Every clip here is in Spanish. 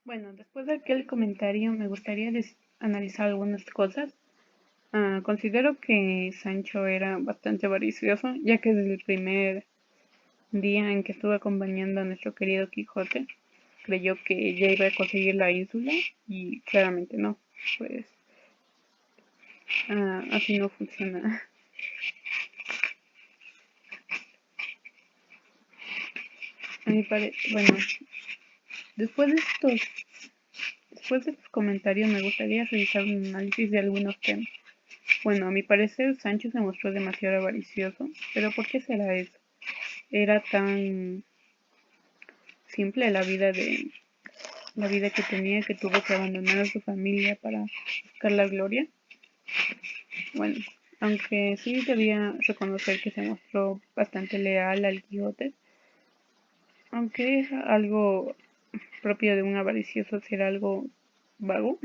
Bueno, después de aquel comentario me gustaría analizar algunas cosas. Considero que Sancho era bastante avaricioso, ya que desde el primer día en que estuvo acompañando a nuestro querido Quijote, creyó que ya iba a conseguir la ínsula y claramente no. Pues así no funciona. Bueno, después de estos comentarios me gustaría realizar un análisis de algunos temas. Bueno, a mi parecer Sancho se mostró demasiado avaricioso, pero ¿por qué será eso? Era tan simple la vida que tenía que tuvo que abandonar a su familia para buscar la gloria. Bueno, aunque sí debía reconocer que se mostró bastante leal al Quijote, aunque es algo propio de un avaricioso ser algo vago,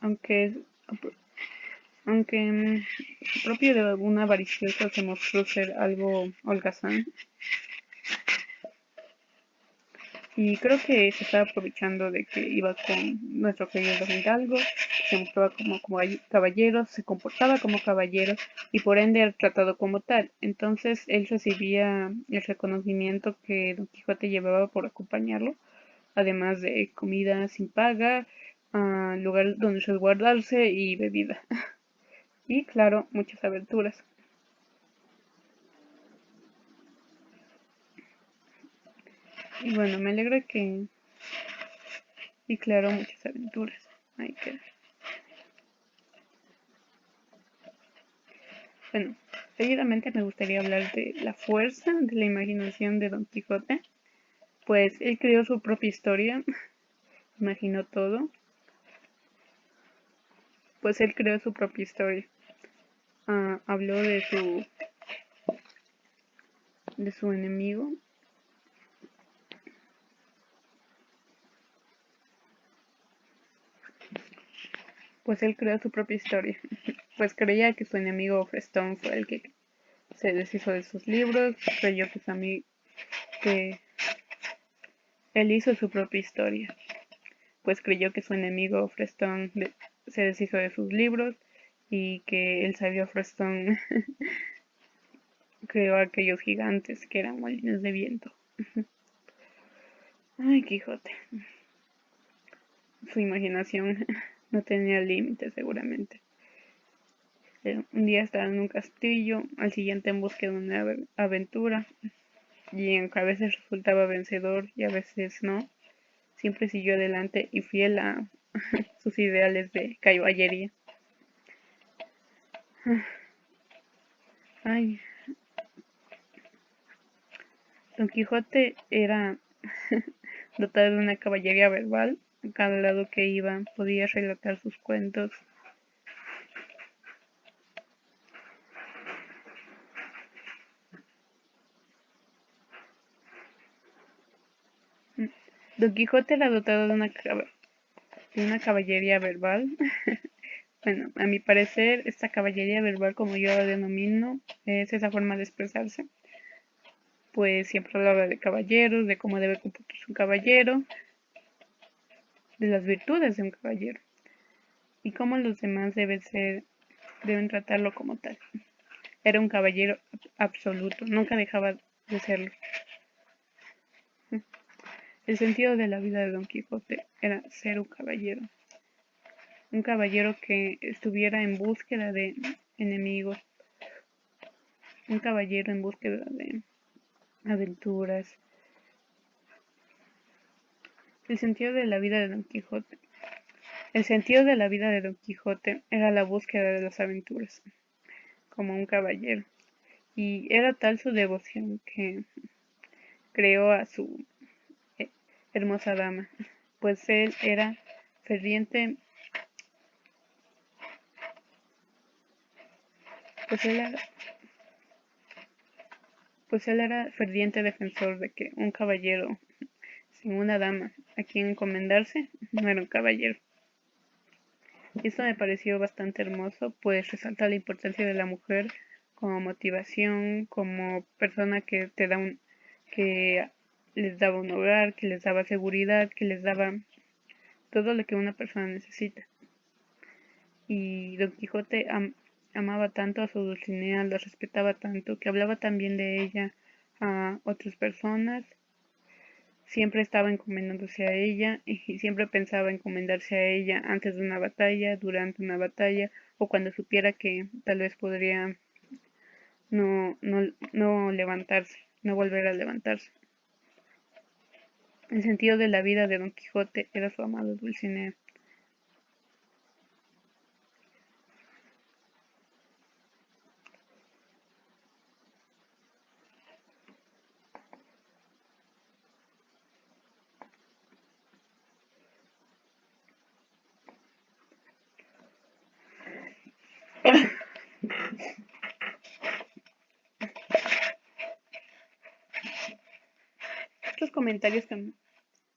aunque es aunque propio de un avaricioso se mostró ser algo holgazán. Y creo que se estaba aprovechando de que iba con nuestro querido Don Hidalgo, se mostraba como caballero, se comportaba como caballero y por ende era tratado como tal. Entonces él recibía el reconocimiento que Don Quijote llevaba por acompañarlo, además de comida sin paga, lugar donde resguardarse y bebida. Y claro, muchas aventuras. Y bueno, me alegra que... Y claro, muchas aventuras. Ay, qué... Bueno, seguidamente me gustaría hablar de la fuerza de la imaginación de Don Quijote, pues él creó su propia historia, imaginó todo, pues él creó su propia historia. Habló de su enemigo, pues él creó su propia historia, pues creía que su enemigo Frestón fue el que se deshizo de sus libros, creyó que que él hizo su propia historia, pues creyó que su enemigo Frestón se deshizo de sus libros y que el sabio Frestón creó aquellos gigantes que eran molinos de viento. Ay, Quijote. Su imaginación no tenía límites seguramente. Un día estaba en un castillo, al siguiente en busca de una aventura, y aunque a veces resultaba vencedor y a veces no, siempre siguió adelante y fiel a sus ideales de caballería. Ay, Don Quijote era dotado de una caballería verbal. A cada lado que iba podía relatar sus cuentos. Don Quijote era dotado de una caballería verbal. Bueno, a mi parecer, esta caballería verbal, como yo la denomino, es esa forma de expresarse. Pues siempre hablaba de caballeros, de cómo debe comportarse un caballero, de las virtudes de un caballero y cómo los demás deben tratarlo como tal. Era un caballero absoluto, nunca dejaba de serlo. El sentido de la vida de Don Quijote era ser un caballero que estuviera en búsqueda de enemigos, un caballero en búsqueda de aventuras. El sentido de la vida de Don Quijote. El sentido de la vida de Don Quijote era la búsqueda de las aventuras, como un caballero. Y era tal su devoción que creó a su hermosa dama, pues él era ferviente, pues él era, pues él era ferviente defensor de que un caballero sin una dama a quien encomendarse no era un caballero. Y esto me pareció bastante hermoso, pues resalta la importancia de la mujer como motivación, como persona que te da que les daba un hogar, que les daba seguridad, que les daba todo lo que una persona necesita. Y Don Quijote amaba tanto a su Dulcinea, la respetaba tanto, que hablaba tan bien de ella a otras personas, siempre estaba encomendándose a ella y siempre pensaba encomendarse a ella antes de una batalla, durante una batalla o cuando supiera que tal vez podría no levantarse, no volver a levantarse. El sentido de la vida de Don Quijote era su amada Dulcinea. Otros comentarios que,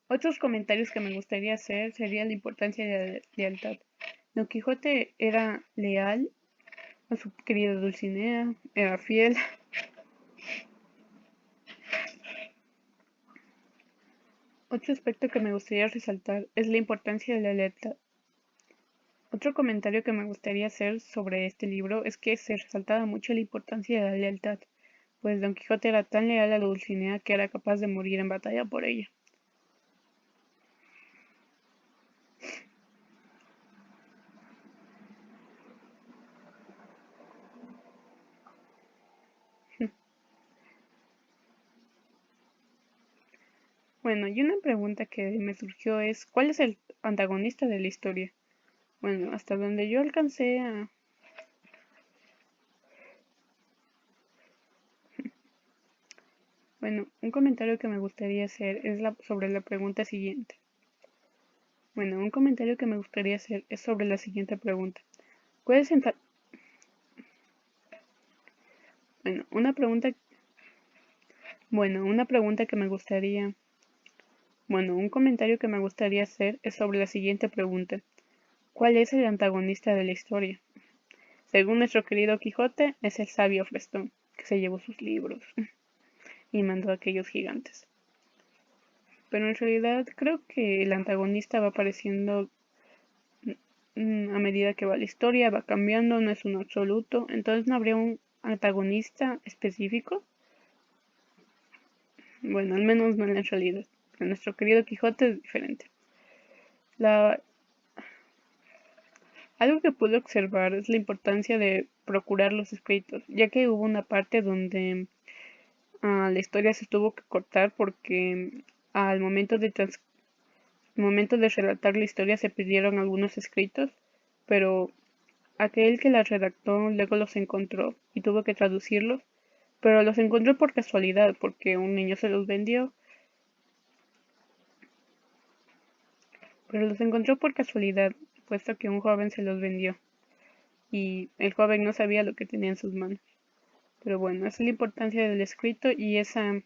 Otros comentarios que me gustaría hacer sería la importancia de la lealtad. Don Quijote era leal a su querida Dulcinea, era fiel. Otro aspecto que me gustaría resaltar es la importancia de la lealtad. Otro comentario que me gustaría hacer sobre este libro es que se resaltaba mucho la importancia de la lealtad, pues Don Quijote era tan leal a la Dulcinea que era capaz de morir en batalla por ella. Bueno, y una pregunta que me surgió es, ¿cuál es el antagonista de la historia? Bueno, hasta donde yo alcancé a... Bueno, un comentario que me gustaría hacer es sobre la pregunta siguiente. Bueno, un comentario que me gustaría hacer es sobre la siguiente pregunta. ¿Cuál es el... Bueno, una pregunta que me gustaría... Bueno, un comentario que me gustaría hacer es sobre la siguiente pregunta. ¿Cuál es el antagonista de la historia? Según nuestro querido Quijote, es el sabio Frestón, que se llevó sus libros y mandó a aquellos gigantes. Pero en realidad creo que el antagonista va apareciendo a medida que va la historia, va cambiando, no es un absoluto, entonces no habría un antagonista específico. Bueno, al menos no en la realidad. Pero nuestro querido Quijote es diferente. La, Algo que pude observar es la importancia de procurar los escritos, ya que hubo una parte donde la historia se tuvo que cortar porque al momento de relatar la historia se pidieron algunos escritos, pero aquel que la redactó luego los encontró y tuvo que traducirlos, pero los encontró por casualidad, porque un niño se los vendió, pero los encontró por casualidad, puesto que un joven se los vendió y el joven no sabía lo que tenía en sus manos. Pero bueno, esa es la importancia del escrito y ese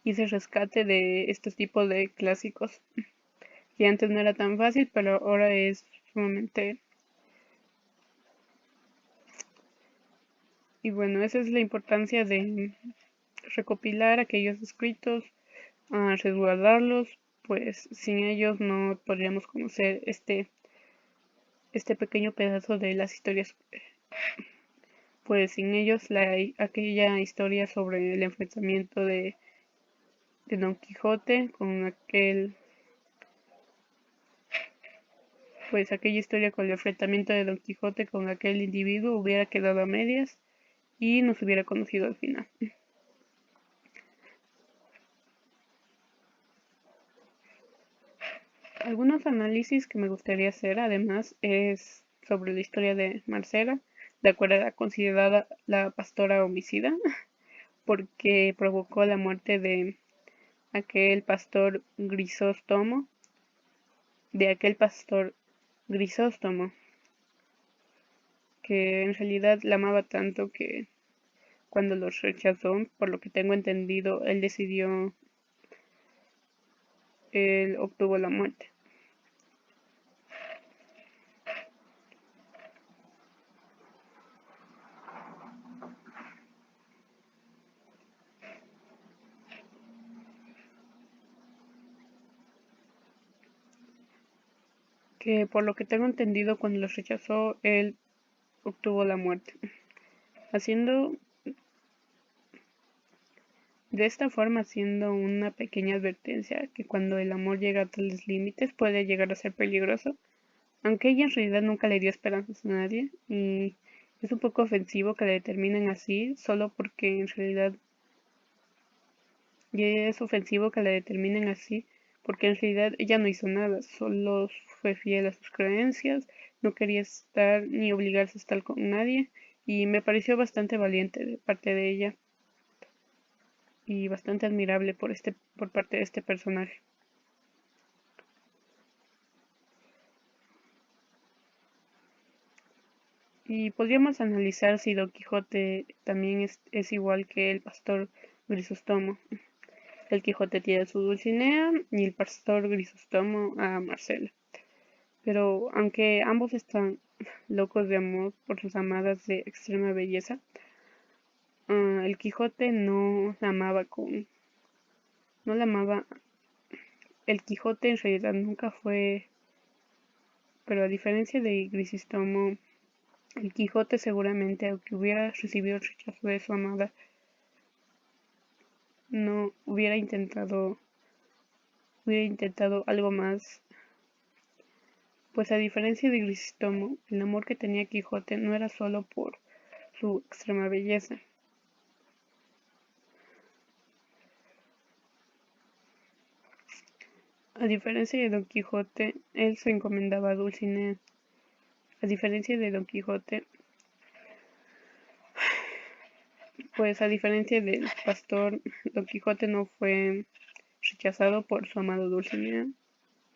rescate de estos tipos de clásicos, que antes no era tan fácil, pero ahora es sumamente... Y bueno, esa es la importancia de recopilar aquellos escritos, resguardarlos, pues sin ellos no podríamos conocer este pequeño pedazo de las historias, pues sin ellos aquella historia sobre el enfrentamiento de Don Quijote con pues aquella historia con el enfrentamiento de Don Quijote con aquel individuo hubiera quedado a medias y nos hubiera conocido al final. Algunos análisis que me gustaría hacer además es sobre la historia de Marcela, de acuerdo a la considerada la pastora homicida, porque provocó la muerte de aquel pastor Grisóstomo, que en realidad la amaba tanto que cuando los rechazó, por lo que tengo entendido, él obtuvo la muerte. que por lo que tengo entendido cuando los rechazó, él obtuvo la muerte, haciendo de esta forma haciendo una pequeña advertencia que cuando el amor llega a tales límites puede llegar a ser peligroso, aunque ella en realidad nunca le dio esperanzas a nadie y es un poco ofensivo que la determinen así solo porque en realidad y es ofensivo que la determinen así porque en realidad ella no hizo nada, solo fue fiel a sus creencias, no quería estar ni obligarse a estar con nadie y me pareció bastante valiente de parte de ella y bastante admirable por parte de este personaje. Y podríamos analizar si Don Quijote también es igual que el pastor Grisóstomo. El Quijote tiene a su Dulcinea y el pastor Grisóstomo a Marcela. Pero aunque ambos están locos de amor por sus amadas de extrema belleza, el Quijote no la amaba. El Quijote en realidad nunca fue, pero a diferencia de Grisóstomo, el Quijote seguramente, aunque hubiera recibido el rechazo de su amada, no hubiera intentado algo más, pues a diferencia de Grisóstomo, el amor que tenía Quijote no era solo por su extrema belleza. A diferencia de Don Quijote, él se encomendaba a Dulcinea. A diferencia de Don Quijote, pues a diferencia del pastor, Don Quijote no fue rechazado por su amado Dulcinea,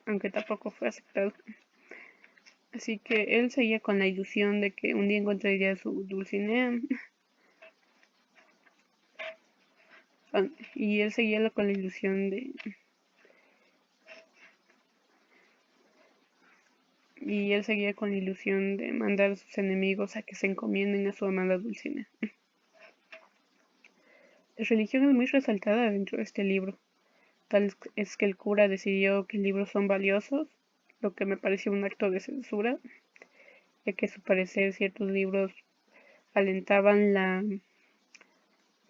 aunque tampoco fue aceptado. Así que él seguía con la ilusión de que un día encontraría a su Dulcinea. Y él seguía con la ilusión de... Y él seguía con la ilusión de mandar a sus enemigos a que se encomienden a su amada Dulcinea. La religión es muy resaltada dentro de este libro. Tal es que el cura decidió que libros son valiosos, lo que me pareció un acto de censura, ya que a su parecer ciertos libros alentaban la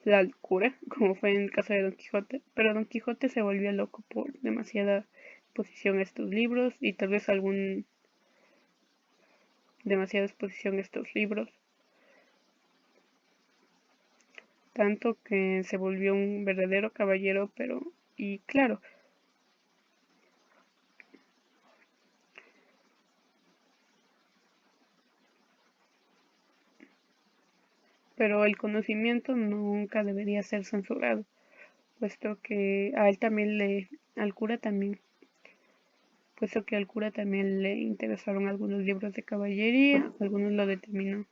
locura, como fue en el caso de Don Quijote, pero Don Quijote se volvió loco por demasiada exposición a estos libros y tal vez demasiada exposición a estos libros, tanto que se volvió un verdadero caballero, y claro, pero el conocimiento nunca debería ser censurado, puesto que a él también al cura también, puesto que al cura también le interesaron algunos libros de caballería, algunos lo determinó.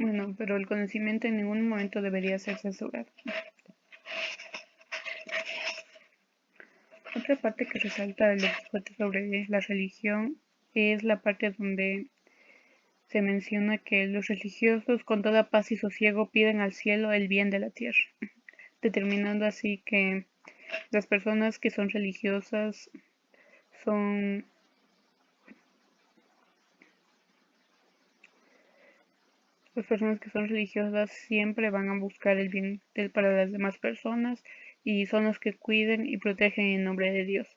Bueno, pero el conocimiento en ningún momento debería ser censurado. Otra parte que resalta el Quijote sobre la religión es la parte donde se menciona que los religiosos con toda paz y sosiego piden al cielo el bien de la tierra, determinando así que las personas que son religiosas son las personas que son religiosas siempre van a buscar el bien para las demás personas y son los que cuiden y protegen en nombre de Dios.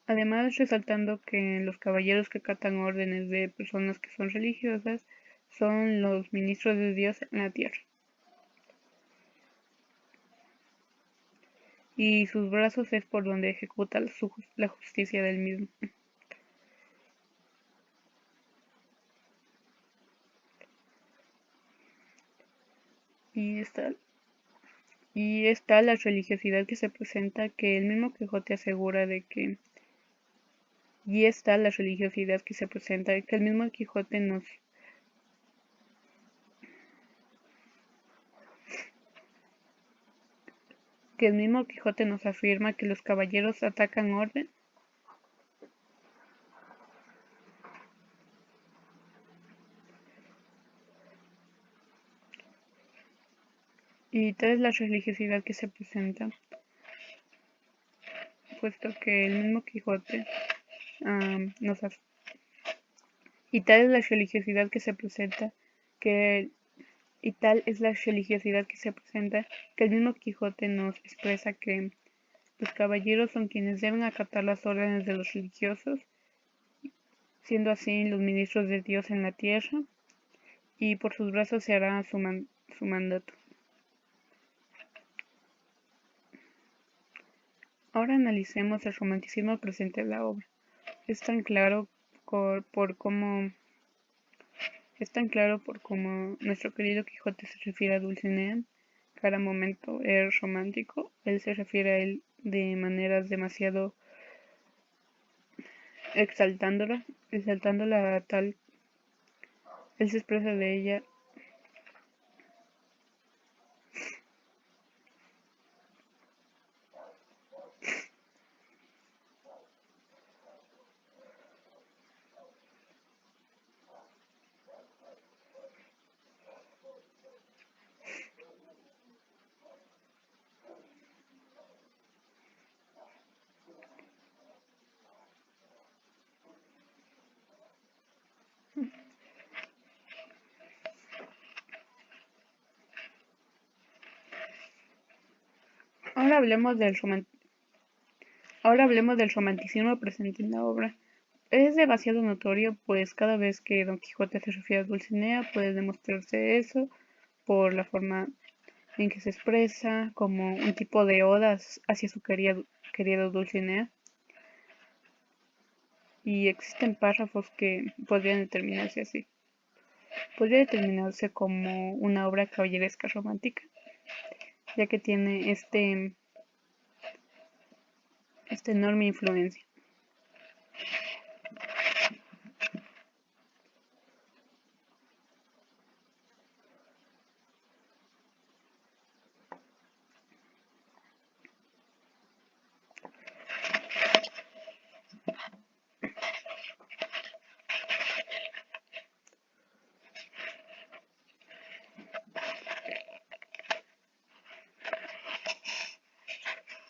Además, resaltando que los caballeros que acatan órdenes de personas que son religiosas son los ministros de Dios en la tierra, y sus brazos es por donde ejecuta la justicia del mismo. Y está la religiosidad que se presenta, que el mismo Quijote asegura de que... Y está la religiosidad que se presenta, que el mismo Quijote nos... Que el mismo Quijote nos afirma que los caballeros atacan orden y tal es la religiosidad que se presenta, puesto que el mismo Quijote nos afirma. Y tal es la religiosidad que se presenta, que y tal es la religiosidad que se presenta, que el mismo Quijote nos expresa que los caballeros son quienes deben acatar las órdenes de los religiosos, siendo así los ministros de Dios en la tierra, y por sus brazos se hará su mandato. Ahora analicemos el romanticismo presente en la obra. Es tan claro por cómo nuestro querido Quijote se refiere a Dulcinea. Cada momento es romántico. Él se refiere a él de maneras demasiado exaltándola tal. Él se expresa de ella Ahora hablemos del romanticismo presente en la obra. Es demasiado notorio, pues cada vez que Don Quijote se refiere a Dulcinea puede demostrarse eso por la forma en que se expresa, como un tipo de odas hacia su querido Dulcinea. Y existen párrafos que podrían determinarse así. Podría determinarse como una obra caballeresca romántica, ya que tiene esta enorme influencia.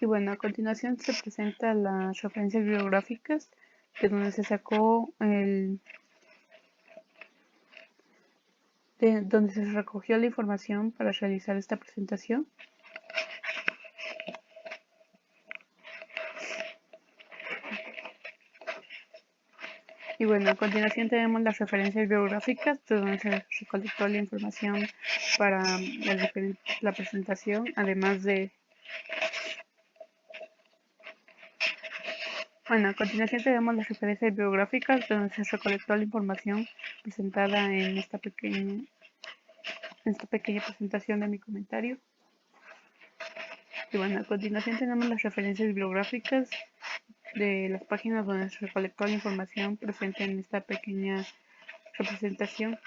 Y bueno, a continuación se presentan las referencias bibliográficas de donde se sacó de donde se recogió la información para realizar esta presentación. Y bueno, a continuación tenemos las referencias bibliográficas de donde se recolectó la información para la presentación, además de... Bueno, a continuación tenemos las referencias bibliográficas de donde se recolectó la información presentada en esta pequeña presentación de mi comentario. Y bueno, a continuación tenemos las referencias bibliográficas de las páginas donde se recolectó la información presente en esta pequeña representación.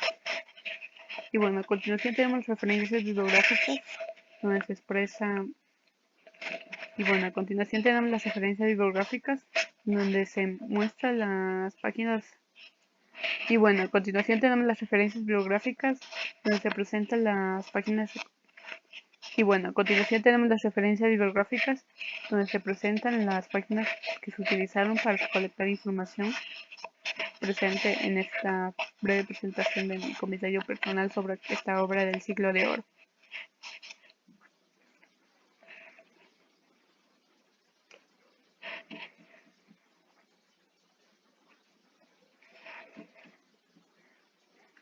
Y bueno, a continuación tenemos referencias bibliográficas donde se expresa. Y bueno, a continuación tenemos las referencias bibliográficas donde se muestran las páginas. Y bueno, a continuación tenemos las referencias bibliográficas donde se presentan las páginas. Y bueno, a continuación tenemos las referencias bibliográficas donde se presentan las páginas que se utilizaron para recolectar información presente en esta breve presentación de mi comentario personal sobre esta obra del Siglo de Oro.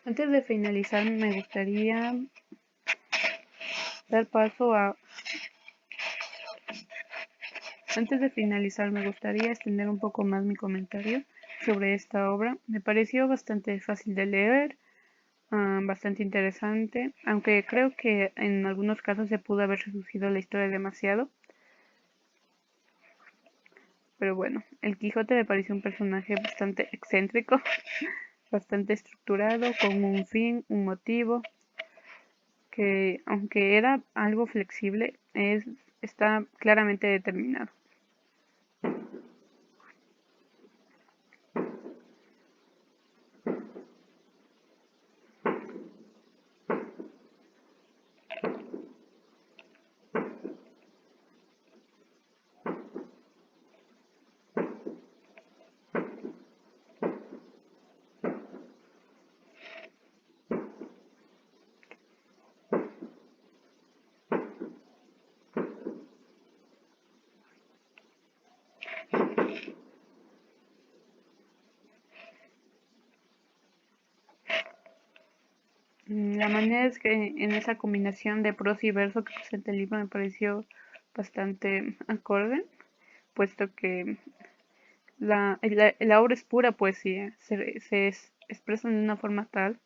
Antes de finalizar me gustaría dar paso a... Antes de finalizar me gustaría extender un poco más mi comentario sobre esta obra. Me pareció bastante fácil de leer, bastante interesante, aunque creo que en algunos casos se pudo haber reducido la historia demasiado. Pero bueno, el Quijote me pareció un personaje bastante excéntrico, bastante estructurado, con un fin, un motivo, que aunque era algo flexible, está claramente determinado. La manera es que en esa combinación de prosa y verso que presenta el libro me pareció bastante acorde, puesto que la obra es pura poesía, expresan de una forma tal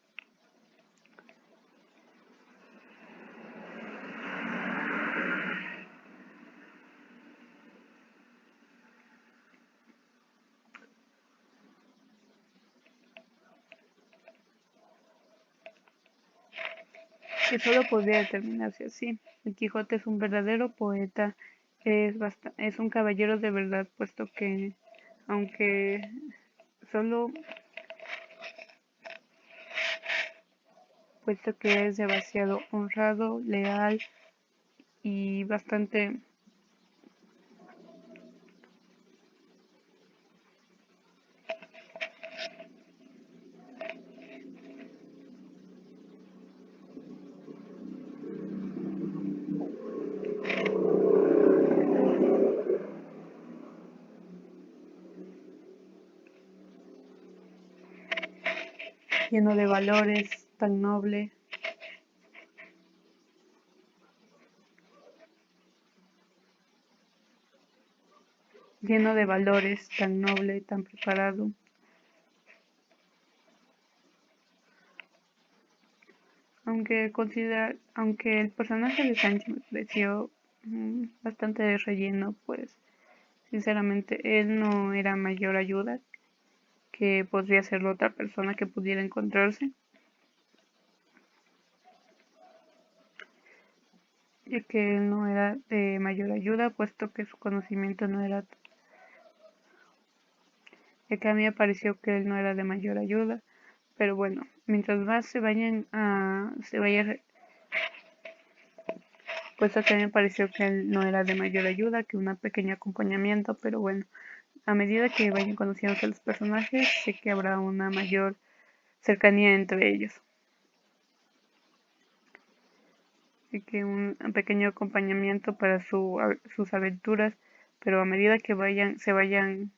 que solo podría determinarse así. El Quijote es un verdadero poeta, es un caballero de verdad, aunque solo, puesto que es demasiado honrado, leal y bastante lleno de valores, tan noble, lleno de valores, tan noble, tan preparado. Aunque el personaje de Sancho me pareció bastante de relleno, pues sinceramente él no era mayor ayuda que podría ser la otra persona que pudiera encontrarse, y que él no era de mayor ayuda, puesto que su conocimiento no era, ya que a mí me pareció que él no era de mayor ayuda, pero bueno, mientras más se vaya, puesto que a mí me pareció que él no era de mayor ayuda, que un pequeño acompañamiento, pero bueno, a medida que vayan conociéndose los personajes, sé que habrá una mayor cercanía entre ellos. Así que un pequeño acompañamiento para sus aventuras, pero a medida que se vayan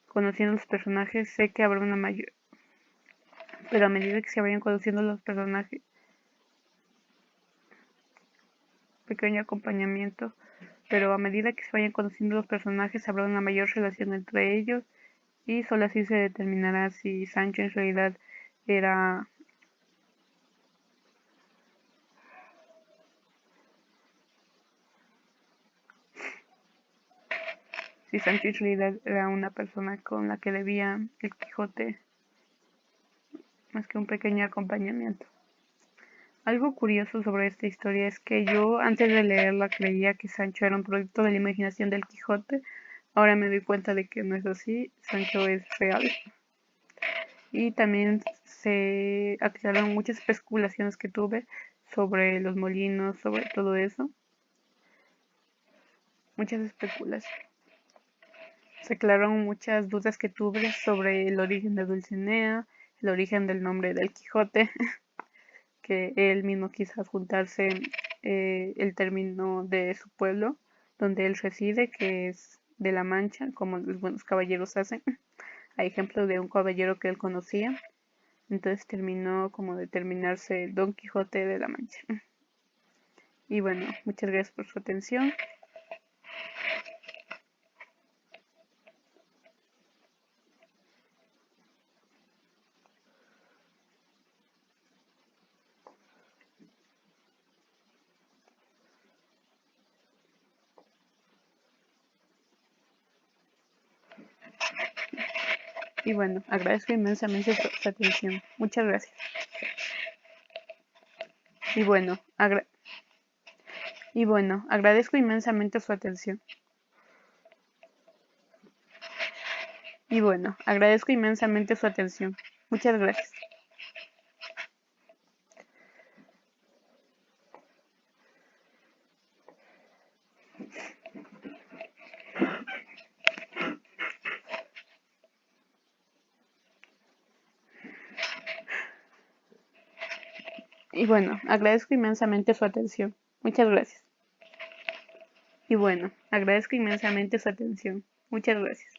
conociendo los personajes, sé que habrá una mayor, pero a medida que se vayan conociendo los personajes, pequeño acompañamiento, pero a medida que se vayan conociendo los personajes, habrá una mayor relación entre ellos y solo así se determinará si Sancho en realidad era si Sancho en realidad era una persona con la que debía el Quijote más que un pequeño acompañamiento. Algo curioso sobre esta historia es que yo antes de leerla creía que Sancho era un producto de la imaginación del Quijote. Ahora me doy cuenta de que no es así, Sancho es real. Y también se aclararon muchas especulaciones que tuve sobre los molinos, sobre todo eso. Muchas especulaciones. Se aclararon muchas dudas que tuve sobre el origen de Dulcinea, el origen del nombre del Quijote, que él mismo quiso adjuntarse el término de su pueblo, donde él reside, que es de La Mancha, como los buenos caballeros hacen, a ejemplo de un caballero que él conocía. Entonces terminó como de terminarse Don Quijote de la Mancha. Y bueno, muchas gracias por su atención. Y bueno, agradezco inmensamente su atención. Muchas gracias. Y bueno, agradezco inmensamente su atención. Y bueno, agradezco inmensamente su atención. Muchas gracias. Y bueno, agradezco inmensamente su atención. Muchas gracias. Y bueno, agradezco inmensamente su atención. Muchas gracias.